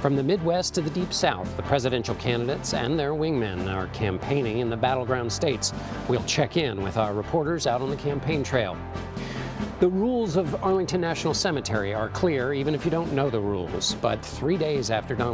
From the Midwest to the Deep South, the presidential candidates and their wingmen are campaigning in the battleground states. We'll check in with our reporters out on the campaign trail. The rules of Arlington National Cemetery are clear, even if you don't know the rules. But 3 days after Donald